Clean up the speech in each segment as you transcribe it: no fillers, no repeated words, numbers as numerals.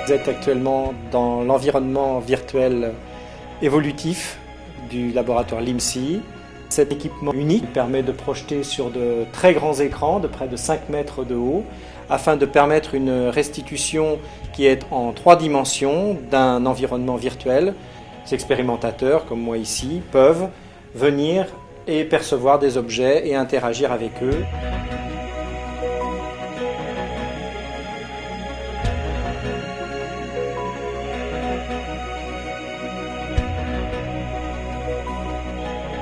Vous êtes actuellement dans l'environnement virtuel évolutif du laboratoire LIMSI. Cet équipement unique permet de projeter sur de très grands écrans de près de 5 mètres de haut afin de permettre une restitution qui est en 3 dimensions d'un environnement virtuel. Les expérimentateurs, comme moi ici, peuvent venir et percevoir des objets et interagir avec eux.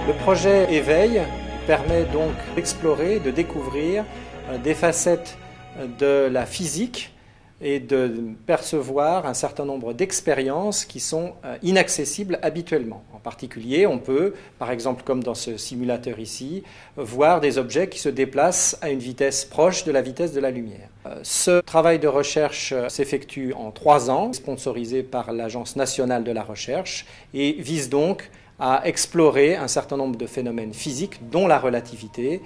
Le projet Éveil permet donc d'explorer, de découvrir des facettes de la physique et de percevoir un certain nombre d'expériences qui sont inaccessibles habituellement. En particulier, on peut, par exemple comme dans ce simulateur ici, voir des objets qui se déplacent à une vitesse proche de la vitesse de la lumière. Ce travail de recherche s'effectue en 3 ans, sponsorisé par l'Agence nationale de la recherche, et vise donc à explorer un certain nombre de phénomènes physiques, dont la relativité,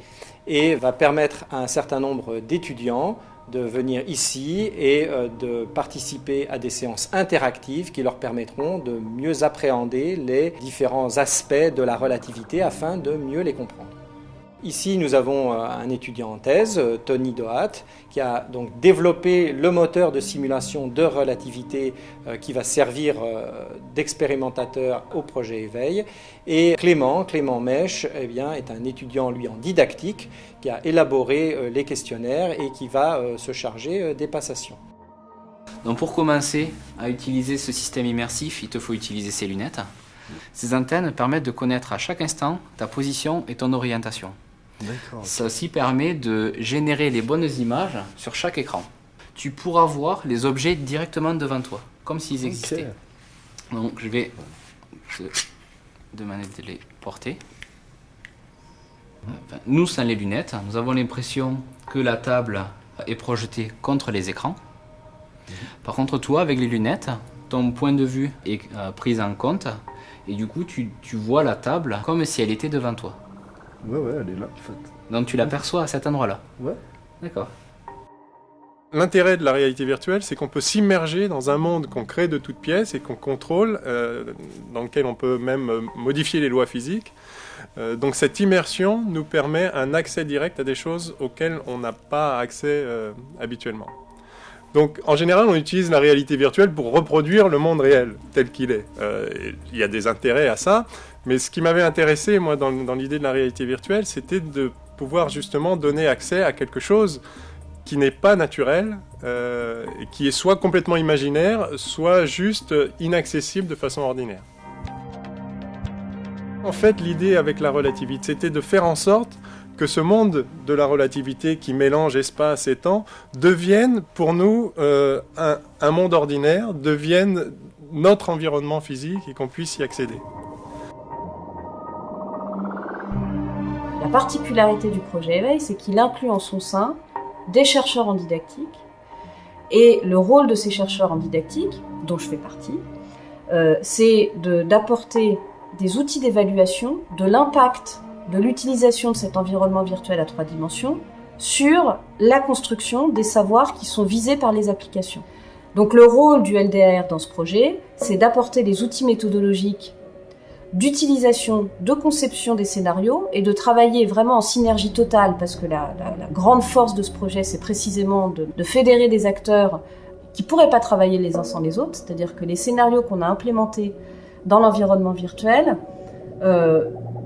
et va permettre à un certain nombre d'étudiants de venir ici et de participer à des séances interactives qui leur permettront de mieux appréhender les différents aspects de la relativité afin de mieux les comprendre. Ici, nous avons un étudiant en thèse, Tony Dohat, qui a donc développé le moteur de simulation de relativité qui va servir d'expérimentateur au projet Éveil. Et Clément Mèche, eh bien, est un étudiant, lui, en didactique, qui a élaboré les questionnaires et qui va se charger des passations. Donc pour commencer à utiliser ce système immersif, il te faut utiliser ces lunettes. Ces antennes permettent de connaître à chaque instant ta position et ton orientation. Ça aussi permet de générer les bonnes images sur chaque écran. Tu pourras voir les objets directement devant toi, comme s'ils existaient. Donc je vais te demander de les porter. Enfin, nous, sans les lunettes, nous avons l'impression que la table est projetée contre les écrans. Par contre, toi, avec les lunettes, ton point de vue est pris en compte et du coup, tu vois la table comme si elle était devant toi. Ouais, elle est là, en fait. Donc tu l'aperçois à cet endroit-là. Ouais. D'accord. L'intérêt de la réalité virtuelle, c'est qu'on peut s'immerger dans un monde qu'on crée de toutes pièces et qu'on contrôle, dans lequel on peut même modifier les lois physiques. Donc cette immersion nous permet un accès direct à des choses auxquelles on n'a pas accès habituellement. Donc en général, on utilise la réalité virtuelle pour reproduire le monde réel tel qu'il est. Il y a des intérêts à ça, mais ce qui m'avait intéressé, moi, dans l'idée de la réalité virtuelle, c'était de pouvoir justement donner accès à quelque chose qui n'est pas naturel, et qui est soit complètement imaginaire, soit juste inaccessible de façon ordinaire. En fait, l'idée avec la relativité, c'était de faire en sorte que ce monde de la relativité qui mélange espace et temps devienne pour nous un monde ordinaire, devienne notre environnement physique et qu'on puisse y accéder. La particularité du projet Éveil, c'est qu'il inclut en son sein des chercheurs en didactique. Et le rôle de ces chercheurs en didactique, dont je fais partie, c'est d'apporter des outils d'évaluation de l'impact de l'utilisation de cet environnement virtuel à 3 dimensions sur la construction des savoirs qui sont visés par les applications. Donc le rôle du LDAR dans ce projet, c'est d'apporter des outils méthodologiques d'utilisation, de conception des scénarios et de travailler vraiment en synergie totale, parce que la grande force de ce projet, c'est précisément de fédérer des acteurs qui ne pourraient pas travailler les uns sans les autres, c'est-à-dire que les scénarios qu'on a implémentés dans l'environnement virtuel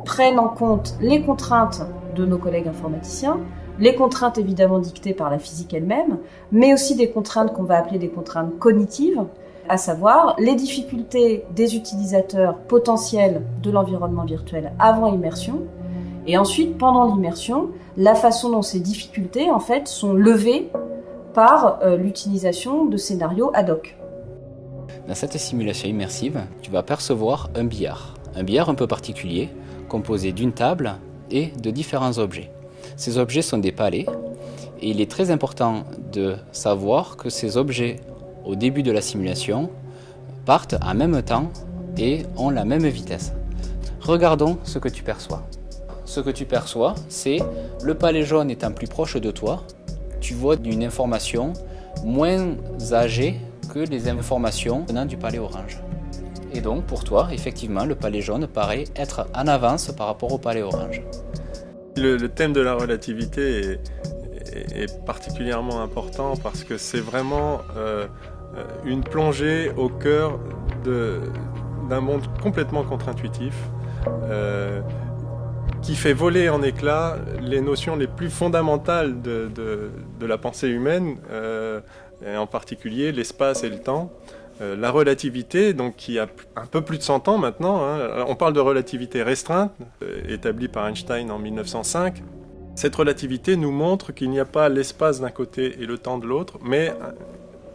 prennent en compte les contraintes de nos collègues informaticiens, les contraintes évidemment dictées par la physique elle-même, mais aussi des contraintes qu'on va appeler des contraintes cognitives, à savoir les difficultés des utilisateurs potentiels de l'environnement virtuel avant immersion, et ensuite, pendant l'immersion, la façon dont ces difficultés, en fait, sont levées par l'utilisation de scénarios ad hoc. Dans cette simulation immersive, tu vas percevoir un billard un peu particulier, composé d'une table et de différents objets. Ces objets sont des palets, et il est très important de savoir que ces objets, au début de la simulation, partent en même temps et ont la même vitesse. Regardons ce que tu perçois. Ce que tu perçois, c'est le palais jaune étant plus proche de toi, tu vois une information moins âgée que les informations venant du palais orange. Et donc, pour toi, effectivement, le palais jaune paraît être en avance par rapport au palais orange. Le thème de la relativité est particulièrement important parce que c'est vraiment une plongée au cœur d'un monde complètement contre-intuitif qui fait voler en éclats les notions les plus fondamentales de la pensée humaine, et en particulier l'espace et le temps. La relativité, donc, qui a un peu plus de 100 ans maintenant, hein, on parle de relativité restreinte, établie par Einstein en 1905. Cette relativité nous montre qu'il n'y a pas l'espace d'un côté et le temps de l'autre, mais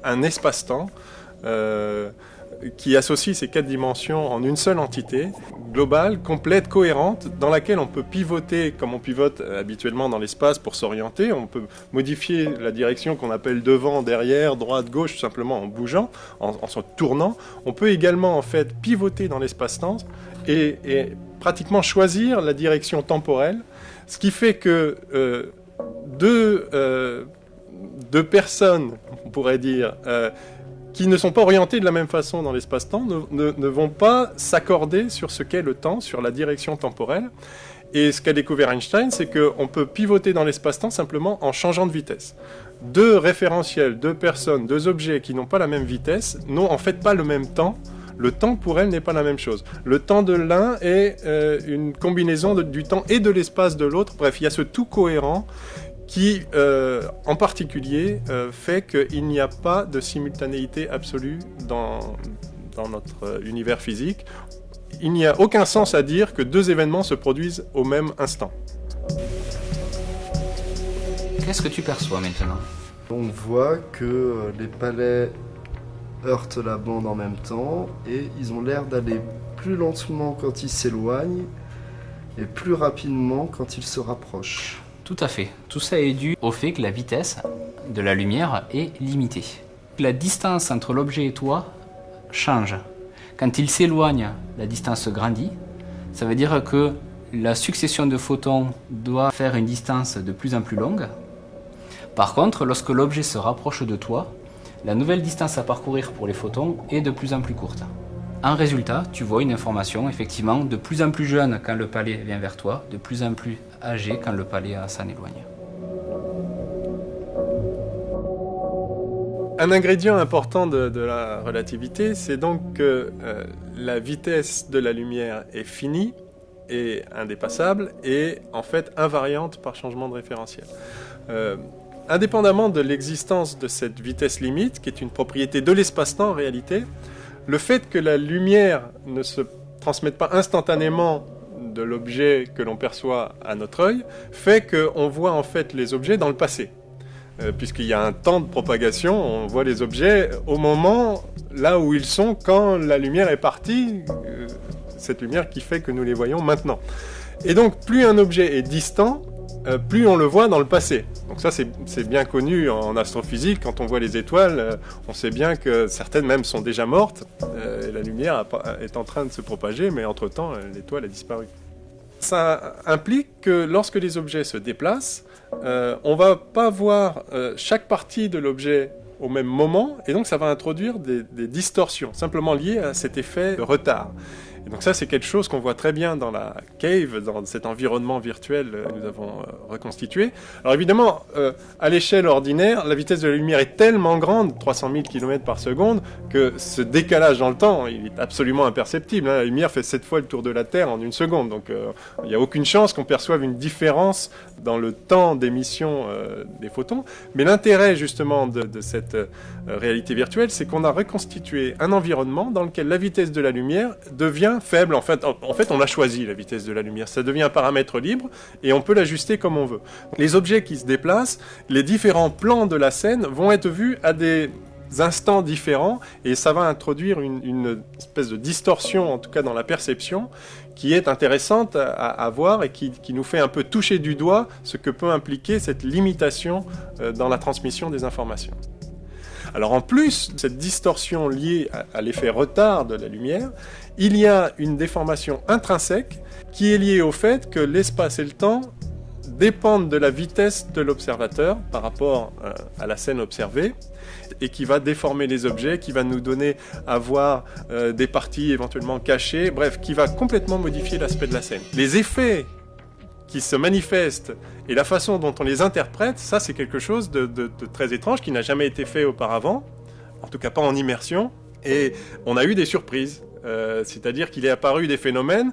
un espace-temps qui associe ces 4 dimensions en une seule entité, globale, complète, cohérente, dans laquelle on peut pivoter comme on pivote habituellement dans l'espace pour s'orienter. On peut modifier la direction qu'on appelle devant, derrière, droite, gauche, tout simplement en bougeant, en se tournant. On peut également en fait pivoter dans l'espace-temps et pratiquement choisir la direction temporelle, ce qui fait que deux personnes, on pourrait dire, qui ne sont pas orientés de la même façon dans l'espace-temps, ne vont pas s'accorder sur ce qu'est le temps, sur la direction temporelle. Et ce qu'a découvert Einstein, c'est qu'on peut pivoter dans l'espace-temps simplement en changeant de vitesse. 2 référentiels, 2 personnes, 2 objets qui n'ont pas la même vitesse n'ont en fait pas le même temps. Le temps pour elles n'est pas la même chose. Le temps de l'un est une combinaison du temps et de l'espace de l'autre. Bref, il y a ce tout cohérent qui, en particulier, fait qu'il n'y a pas de simultanéité absolue dans notre univers physique. Il n'y a aucun sens à dire que 2 événements se produisent au même instant. Qu'est-ce que tu perçois maintenant? On voit que les palais heurtent la bande en même temps et ils ont l'air d'aller plus lentement quand ils s'éloignent et plus rapidement quand ils se rapprochent. Tout à fait. Tout ça est dû au fait que la vitesse de la lumière est limitée. La distance entre l'objet et toi change. Quand il s'éloigne, la distance grandit. Ça veut dire que la succession de photons doit faire une distance de plus en plus longue. Par contre, lorsque l'objet se rapproche de toi, la nouvelle distance à parcourir pour les photons est de plus en plus courte. En résultat, tu vois une information effectivement de plus en plus jeune quand le palais vient vers toi, de plus en plus âgé quand le palais s'en éloigne. Un ingrédient important de la relativité, c'est donc que la vitesse de la lumière est finie et indépassable et en fait invariante par changement de référentiel. Indépendamment de l'existence de cette vitesse limite, qui est une propriété de l'espace-temps en réalité, le fait que la lumière ne se transmette pas instantanément de l'objet que l'on perçoit à notre œil fait qu'on voit en fait les objets dans le passé. Puisqu'il y a un temps de propagation, on voit les objets au moment là où ils sont quand la lumière est partie, cette lumière qui fait que nous les voyons maintenant. Et donc plus un objet est distant, plus on le voit dans le passé. Donc ça c'est bien connu en astrophysique, quand on voit les étoiles, on sait bien que certaines même sont déjà mortes, et la lumière est en train de se propager, mais entre-temps l'étoile a disparu. Ça implique que lorsque les objets se déplacent, on ne va pas voir chaque partie de l'objet au même moment, et donc ça va introduire des distorsions, simplement liées à cet effet de retard. Et donc ça, c'est quelque chose qu'on voit très bien dans la cave, dans cet environnement virtuel que nous avons reconstitué. Alors évidemment, à l'échelle ordinaire, la vitesse de la lumière est tellement grande, 300 000 km par seconde, que ce décalage dans le temps, il est absolument imperceptible. La lumière fait 7 fois le tour de la Terre en une seconde, donc il n'y a aucune chance qu'on perçoive une différence dans le temps d'émission des photons. Mais l'intérêt justement de cette réalité virtuelle, c'est qu'on a reconstitué un environnement dans lequel la vitesse de la lumière devient faible. En fait, on a choisi la vitesse de la lumière. Ça devient un paramètre libre et on peut l'ajuster comme on veut. Les objets qui se déplacent, les différents plans de la scène vont être vus à des instants différents et ça va introduire une espèce de distorsion, en tout cas dans la perception, qui est intéressante à voir et qui nous fait un peu toucher du doigt ce que peut impliquer cette limitation dans la transmission des informations. Alors en plus de cette distorsion liée à l'effet retard de la lumière, il y a une déformation intrinsèque qui est liée au fait que l'espace et le temps dépendre de la vitesse de l'observateur par rapport à la scène observée et qui va déformer les objets, qui va nous donner à voir des parties éventuellement cachées, bref, qui va complètement modifier l'aspect de la scène. Les effets qui se manifestent et la façon dont on les interprète, ça c'est quelque chose de très étrange qui n'a jamais été fait auparavant, en tout cas pas en immersion, et on a eu des surprises. C'est-à-dire qu'il est apparu des phénomènes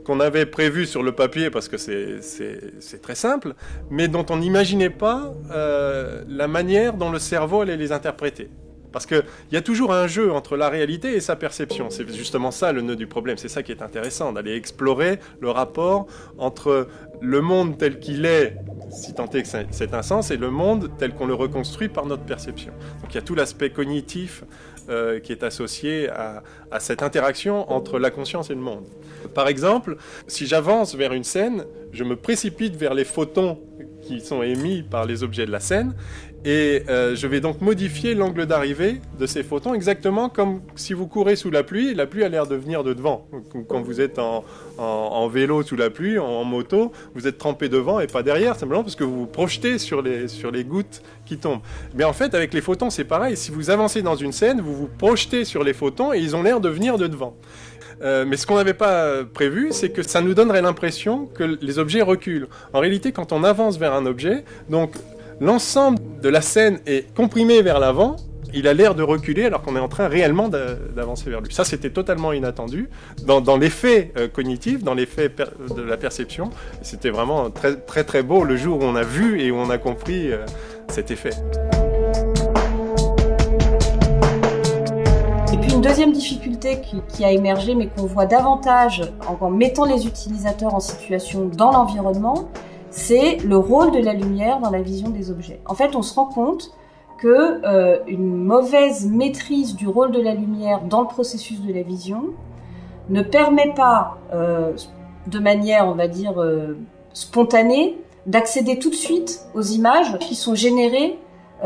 qu'on avait prévus sur le papier parce que c'est très simple, mais dont on n'imaginait pas la manière dont le cerveau allait les interpréter. Parce qu'il y a toujours un jeu entre la réalité et sa perception. C'est justement ça le nœud du problème. C'est ça qui est intéressant, d'aller explorer le rapport entre le monde tel qu'il est, si tant est que c'est un sens, et le monde tel qu'on le reconstruit par notre perception. Donc il y a tout l'aspect cognitif qui est associé à cette interaction entre la conscience et le monde. Par exemple, si j'avance vers une scène, je me précipite vers les photons qui sont émis par les objets de la scène, et je vais donc modifier l'angle d'arrivée de ces photons, exactement comme si vous courez sous la pluie a l'air de venir de devant. Quand vous êtes en vélo sous la pluie, en moto, vous êtes trempé devant et pas derrière, simplement parce que vous vous projetez sur les gouttes qui tombent. Mais en fait, avec les photons, c'est pareil. Si vous avancez dans une scène, vous vous projetez sur les photons et ils ont l'air de venir de devant. Mais ce qu'on n'avait pas prévu, c'est que ça nous donnerait l'impression que les objets reculent. En réalité, quand on avance vers un objet, donc l'ensemble de la scène est comprimé vers l'avant, il a l'air de reculer alors qu'on est en train réellement d'avancer vers lui. Ça, c'était totalement inattendu dans l'effet cognitif, dans l'effet de la perception. C'était vraiment très, très, très beau le jour où on a vu et où on a compris cet effet. Et puis une deuxième difficulté qui a émergé, mais qu'on voit davantage en mettant les utilisateurs en situation dans l'environnement, c'est le rôle de la lumière dans la vision des objets. En fait, on se rend compte que une mauvaise maîtrise du rôle de la lumière dans le processus de la vision ne permet pas, de manière, on va dire, spontanée, d'accéder tout de suite aux images qui sont générées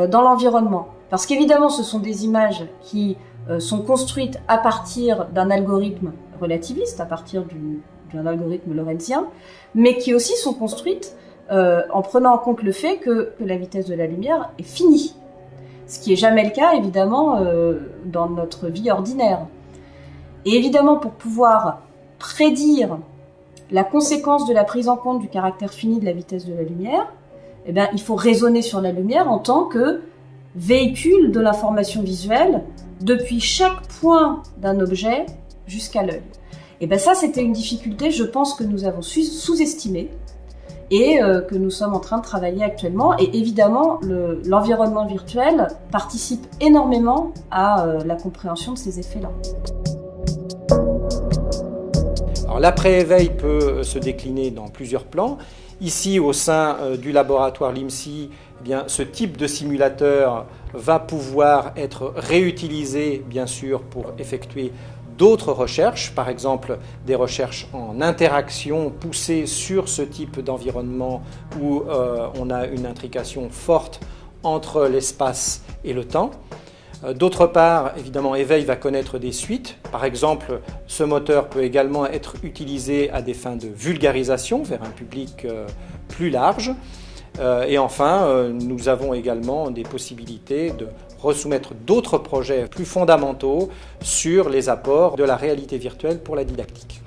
dans l'environnement. Parce qu'évidemment, ce sont des images qui sont construites à partir d'un algorithme relativiste, à partir d'un algorithme lorenzien, mais qui aussi sont construites en prenant en compte le fait que la vitesse de la lumière est finie. Ce qui n'est jamais le cas, évidemment, dans notre vie ordinaire. Et évidemment, pour pouvoir prédire la conséquence de la prise en compte du caractère fini de la vitesse de la lumière, eh bien, il faut raisonner sur la lumière en tant que véhicule de l'information visuelle depuis chaque point d'un objet jusqu'à l'œil. Et bien ça, c'était une difficulté, je pense, que nous avons sous-estimée et que nous sommes en train de travailler actuellement. Et évidemment, l'environnement virtuel participe énormément à la compréhension de ces effets-là. Alors l'après-éveil peut se décliner dans plusieurs plans. Ici, au sein du laboratoire LIMSI, eh bien, ce type de simulateur va pouvoir être réutilisé, bien sûr, pour effectuer d'autres recherches, par exemple des recherches en interaction poussées sur ce type d'environnement où on a une intrication forte entre l'espace et le temps. D'autre part, évidemment, éveil va connaître des suites. Par exemple, ce moteur peut également être utilisé à des fins de vulgarisation vers un public plus large. Et enfin, nous avons également des possibilités de resoumettre d'autres projets plus fondamentaux sur les apports de la réalité virtuelle pour la didactique.